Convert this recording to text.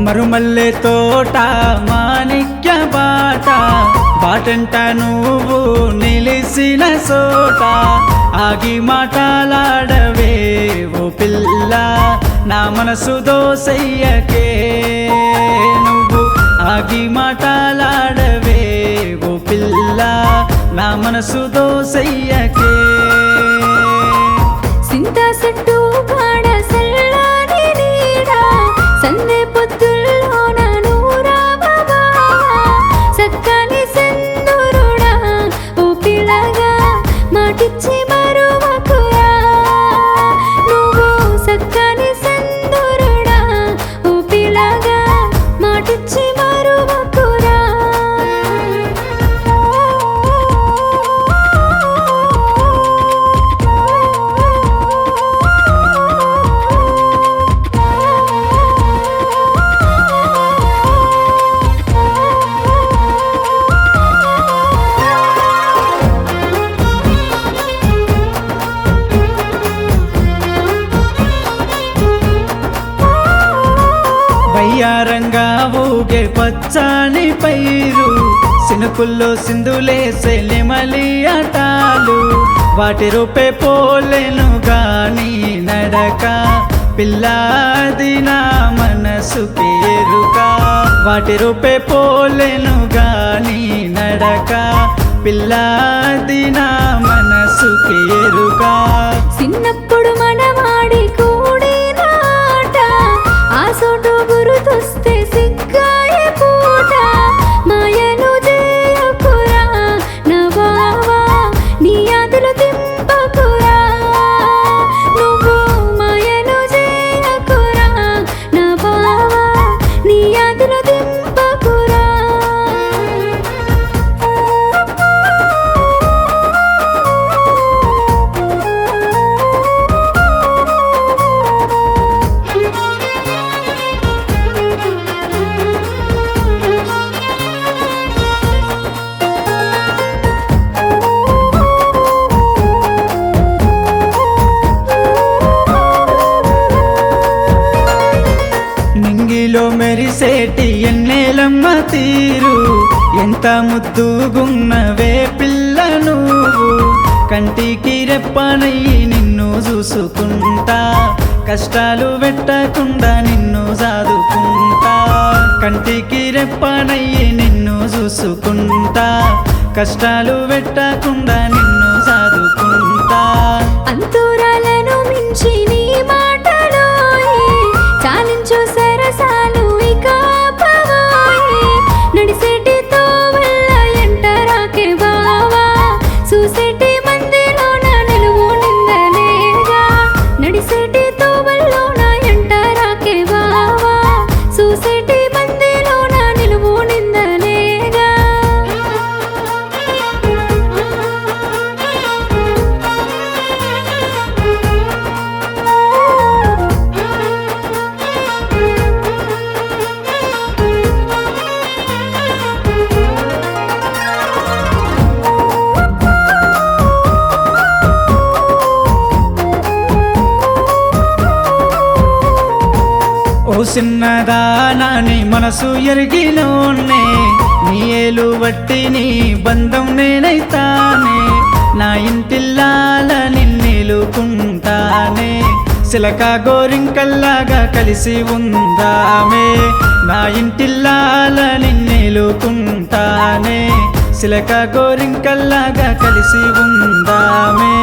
మరుమల్లె తోట మాణిక్య బాటంట నువ్వు నిలిసిన చోట ఆగి మాటలాడవే ఓ పిల్ల నా మనసు దోసయ్యకే నువ్వు ఆగి మాటలాడవే ఓ పిల్ల నా మనసు దోసయ్యకే సింతా సెట్టు కాడ సల్లాని నీడ సందే పొద్దుల్లోన నూరావా సక్కని సెందురుడా ఓ పిల్లగా మాటిచ్చి మరువకురా నువ్వు సక్కని సెందురుడా ఓ పిల్లగా మాటిచ్చి మరువకురా వయ్యారంగా ఊగే పచ్చని పైరు సినుకుల్లో సింధులేసే నెమలి ఆటాలు వాటి రూపే పోలేను గాని నడక పిల్లాది నా మనసుకి ఎరుక వాటి రూపే పోలేను గాని నడక పిల్లాది నా మనసుకి ఎరుక చిన్నప్పుడు మనవాడి కూడిన ఆట ఆ సోటు గుర్తొస్తే సిగ్గాయే పూట మాయలు చేయకురా నా బావా నీ యాదులు తింపకురా నువ్వు మాయలు చేయకురా నా బావా నీ యాదులు తింపకురా నింగిలో మెరిసేటి ఎన్నేలమ్మ తీరు ఎంత ముద్దుగున్నవే పిల్ల నువ్వు కంటికి రెప్పనయ్యి నిన్ను చూసుకుంటా కష్టాలు పెట్టకుండా నిన్ను సాదుకుంటా కంటికి రెప్పనయ్యి నిన్ను చూసుకుంటా కష్టాలు పెట్టకుండా నిన్ను సాదుకుంటా అంతురాలను మించి నీ మాటలోయే చాలించు సరసాలు ఇక ఆపవోయే నడిసేటి తోవల్ల ఎంట రాకే బావా చూసేటి మందిలోన నిలువు నిందలేగా నడిసేటి తోవల్లోన ఎంట రాకే బావా చూసేటి మందిలోన నిలువు నిందలేగా ఓ చిన్నదానా నీ మనసు ఎరిగినోన్నే నీ ఏలు వట్టి నీ బంధం నేనైతానే నా ఇంటిల్లాల నిన్నెలుకుంటానే సిలక గోరింకల్లాగా కలిసి ఉందామే నా ఇంటిల్లాల నిన్నెలుకుంటానే సిలక గోరింకల్లాగా కలిసి ఉందామే